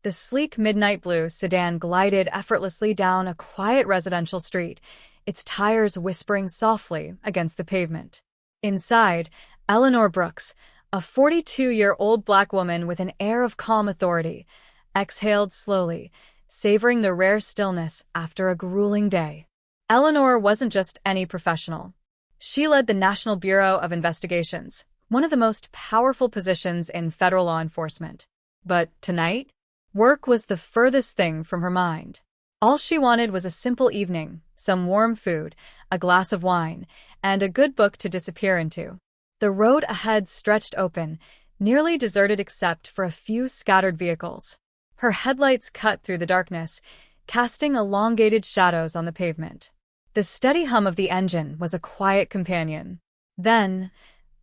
The sleek midnight blue sedan glided effortlessly down a quiet residential street, its tires whispering softly against the pavement. Inside, Eleanor Brooks, a 42-year-old black woman with an air of calm authority, exhaled slowly, savoring the rare stillness after a grueling day. Eleanor wasn't just any professional. She led the National Bureau of Investigations, one of the most powerful positions in federal law enforcement. But tonight, work was the furthest thing from her mind. All she wanted was a simple evening, some warm food, a glass of wine, and a good book to disappear into. The road ahead stretched open, nearly deserted except for a few scattered vehicles. Her headlights cut through the darkness, casting elongated shadows on the pavement. The steady hum of the engine was a quiet companion. Then,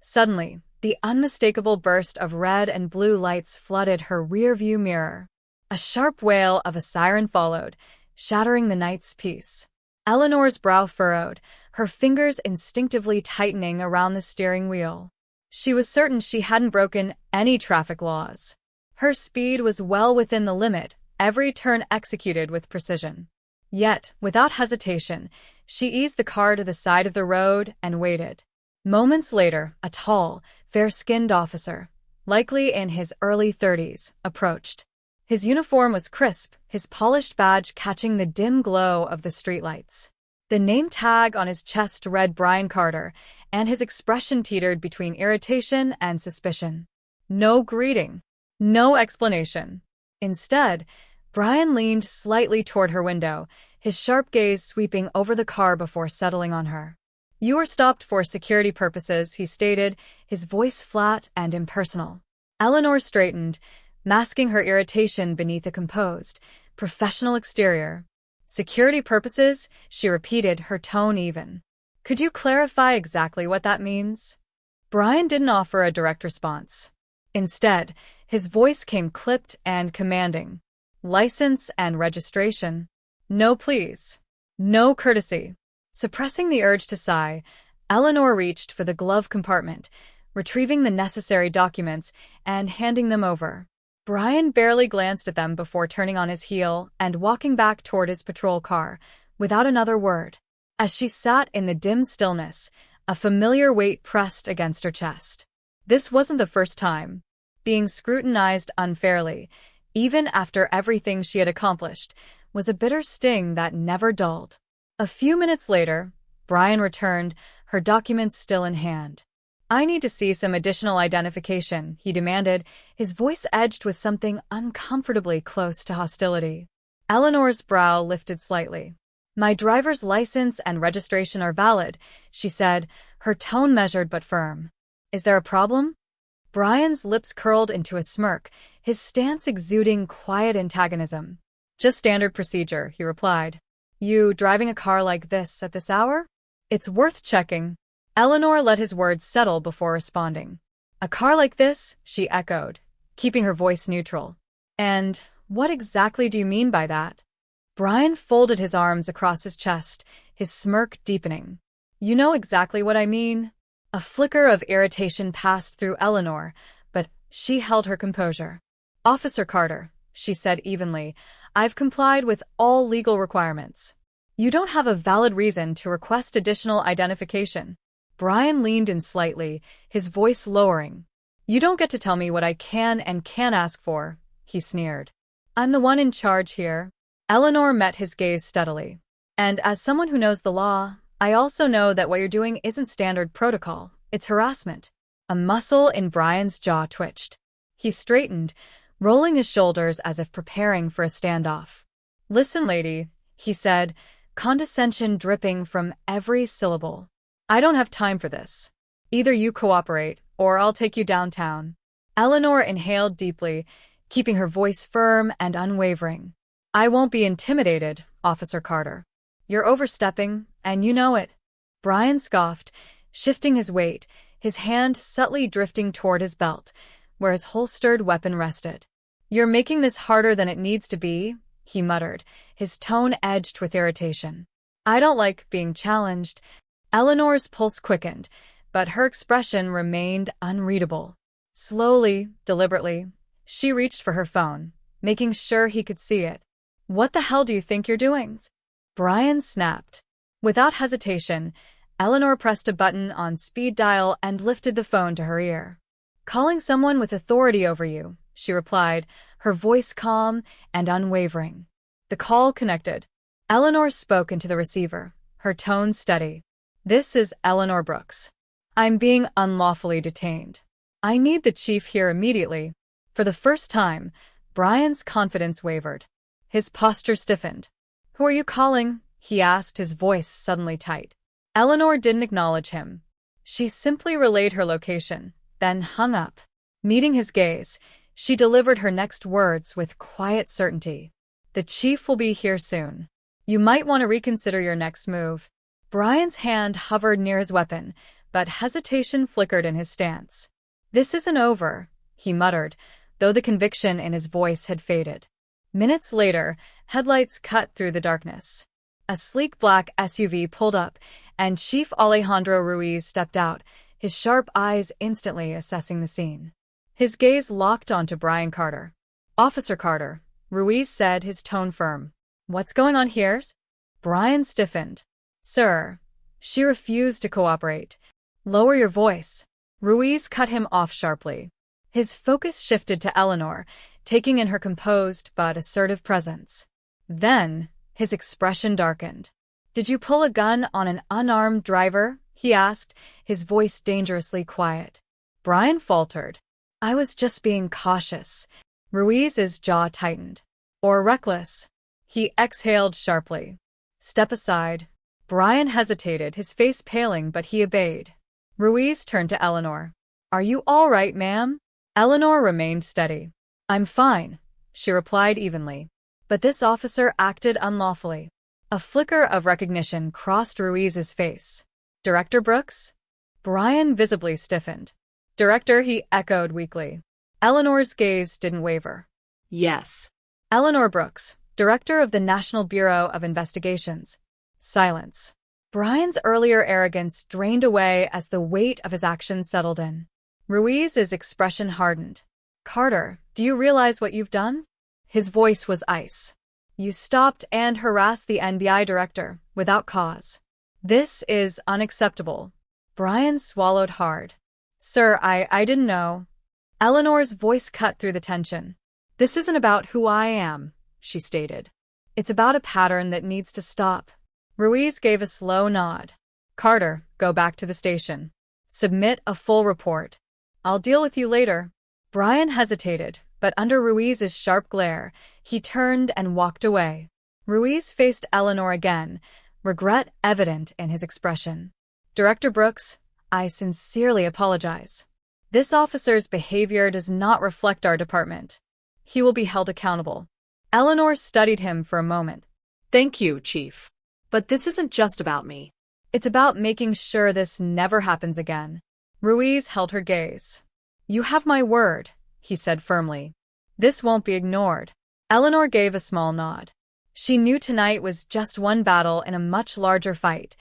suddenly, the unmistakable burst of red and blue lights flooded her rearview mirror. A sharp wail of a siren followed, shattering the night's peace. Eleanor's brow furrowed, her fingers instinctively tightening around the steering wheel. She was certain she hadn't broken any traffic laws. Her speed was well within the limit, every turn executed with precision. Yet, without hesitation, she eased the car to the side of the road and waited. Moments later, a tall, fair-skinned officer, likely in his early 30s, approached. His uniform was crisp, his polished badge catching the dim glow of the streetlights. The name tag on his chest read Brian Carter, and his expression teetered between irritation and suspicion. No greeting. No explanation. Instead, Brian leaned slightly toward her window, his sharp gaze sweeping over the car before settling on her. "You were stopped for security purposes," he stated, his voice flat and impersonal. Eleanor straightened, masking her irritation beneath a composed, professional exterior. "Security purposes?" she repeated, her tone even. "Could you clarify exactly what that means?" Brian didn't offer a direct response. Instead, his voice came clipped and commanding. "License and registration. No please. No courtesy." Suppressing the urge to sigh, Eleanor reached for the glove compartment, retrieving the necessary documents and handing them over. Brian barely glanced at them before turning on his heel and walking back toward his patrol car, without another word. As she sat in the dim stillness, a familiar weight pressed against her chest. This wasn't the first time. Being scrutinized unfairly, even after everything she had accomplished, was a bitter sting that never dulled. A few minutes later, Brian returned, her documents still in hand. "I need to see some additional identification," he demanded, his voice edged with something uncomfortably close to hostility. Eleanor's brow lifted slightly. "My driver's license and registration are valid," she said, her tone measured but firm. "Is there a problem?" Brian's lips curled into a smirk, his stance exuding quiet antagonism. "Just standard procedure," he replied. "You driving a car like this at this hour? It's worth checking." Eleanor let his words settle before responding. "A car like this?" she echoed, keeping her voice neutral. "And what exactly do you mean by that?" Brian folded his arms across his chest, his smirk deepening. "You know exactly what I mean." A flicker of irritation passed through Eleanor, but she held her composure. "Officer Carter," she said evenly, "I've complied with all legal requirements. You don't have a valid reason to request additional identification." Brian leaned in slightly, his voice lowering. "You don't get to tell me what I can and can't ask for," he sneered. "I'm the one in charge here." Eleanor met his gaze steadily. "And as someone who knows the law, I also know that what you're doing isn't standard protocol, it's harassment." A muscle in Brian's jaw twitched. He straightened, rolling his shoulders as if preparing for a standoff. "Listen, lady," he said, condescension dripping from every syllable. "I don't have time for this. Either you cooperate, or I'll take you downtown." Eleanor inhaled deeply, keeping her voice firm and unwavering. "I won't be intimidated, Officer Carter. You're overstepping, and you know it." Brian scoffed, shifting his weight, his hand subtly drifting toward his belt, where his holstered weapon rested. "You're making this harder than it needs to be," he muttered, his tone edged with irritation. "I don't like being challenged." Eleanor's pulse quickened, but her expression remained unreadable. Slowly, deliberately, she reached for her phone, making sure he could see it. "What the hell do you think you're doing?" Brian snapped. Without hesitation, Eleanor pressed a button on speed dial and lifted the phone to her ear. "Calling someone with authority over you," she replied, her voice calm and unwavering. The call connected. Eleanor spoke into the receiver, her tone steady. "This is Eleanor Brooks. I'm being unlawfully detained. I need the chief here immediately." For the first time, Brian's confidence wavered. His posture stiffened. "Who are you calling?" he asked, his voice suddenly tight. Eleanor didn't acknowledge him. She simply relayed her location, then hung up. Meeting his gaze, she delivered her next words with quiet certainty. "The chief will be here soon. You might want to reconsider your next move." Brian's hand hovered near his weapon, but hesitation flickered in his stance. "This isn't over," he muttered, though the conviction in his voice had faded. Minutes later, headlights cut through the darkness. A sleek black SUV pulled up, and Chief Alejandro Ruiz stepped out, his sharp eyes instantly assessing the scene. His gaze locked onto Brian Carter. "Officer Carter," Ruiz said, his tone firm. "What's going on here?" Brian stiffened. "Sir." She refused to cooperate. "Lower your voice." Ruiz cut him off sharply. His focus shifted to Eleanor, taking in her composed but assertive presence. Then, his expression darkened. "Did you pull a gun on an unarmed driver?" he asked, his voice dangerously quiet. Brian faltered. "I was just being cautious." Ruiz's jaw tightened. "Or reckless." He exhaled sharply. "Step aside." Brian hesitated, his face paling, but he obeyed. Ruiz turned to Eleanor. "Are you all right, ma'am?" Eleanor remained steady. "I'm fine," she replied evenly. But this officer acted unlawfully. A flicker of recognition crossed Ruiz's face. "Director Brooks?" Brian visibly stiffened. "Director," he echoed weakly. Eleanor's gaze didn't waver. "Yes." "Eleanor Brooks, Director of the National Bureau of Investigations." Silence. Brian's earlier arrogance drained away as the weight of his actions settled in. Ruiz's expression hardened. "Carter, do you realize what you've done?" His voice was ice. "You stopped and harassed the NBI director, without cause. This is unacceptable." Brian swallowed hard. "Sir, I didn't know." Eleanor's voice cut through the tension. "This isn't about who I am," she stated. "It's about a pattern that needs to stop." Ruiz gave a slow nod. "Carter, go back to the station. Submit a full report. I'll deal with you later." Brian hesitated, but under Ruiz's sharp glare, he turned and walked away. Ruiz faced Eleanor again, regret evident in his expression. "Director Brooks, I sincerely apologize. This officer's behavior does not reflect our department. He will be held accountable." Eleanor studied him for a moment. "Thank you, Chief. But this isn't just about me." "It's about making sure this never happens again." Ruiz held her gaze. "You have my word," he said firmly. "This won't be ignored." Eleanor gave a small nod. She knew tonight was just one battle in a much larger fight,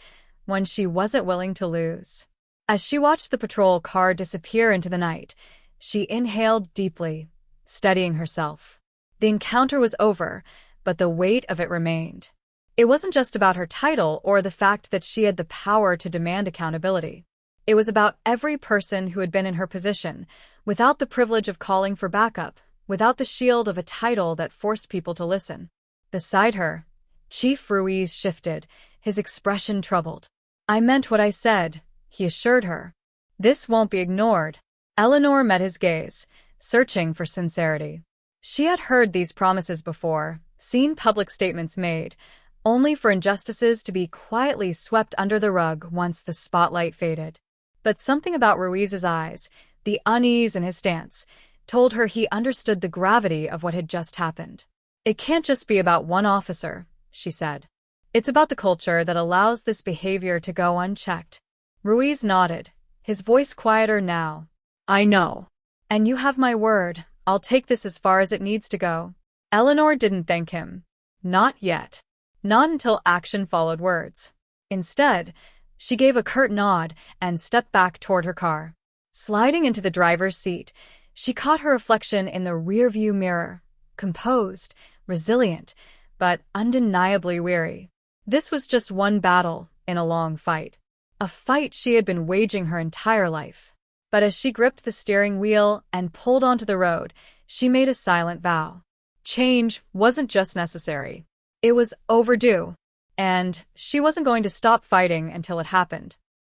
one she wasn't willing to lose. As she watched the patrol car disappear into the night, she inhaled deeply, steadying herself. The encounter was over, but the weight of it remained. It wasn't just about her title or the fact that she had the power to demand accountability. It was about every person who had been in her position, without the privilege of calling for backup, without the shield of a title that forced people to listen. Beside her, Chief Ruiz shifted, his expression troubled. "I meant what I said," he assured her. "This won't be ignored." Eleanor met his gaze, searching for sincerity. She had heard these promises before, seen public statements made, only for injustices to be quietly swept under the rug once the spotlight faded. But something about Ruiz's eyes, the unease in his stance, told her he understood the gravity of what had just happened. "It can't just be about one officer," she said. "It's about the culture that allows this behavior to go unchecked." Ruiz nodded, his voice quieter now. "I know." "And you have my word, I'll take this as far as it needs to go." Eleanor didn't thank him. Not yet. Not until action followed words. Instead, she gave a curt nod and stepped back toward her car. Sliding into the driver's seat, she caught her reflection in the rearview mirror, composed, resilient, but undeniably weary. This was just one battle in a long fight. A fight she had been waging her entire life. But as she gripped the steering wheel and pulled onto the road, she made a silent vow. Change wasn't just necessary. It was overdue. And she wasn't going to stop fighting until it happened.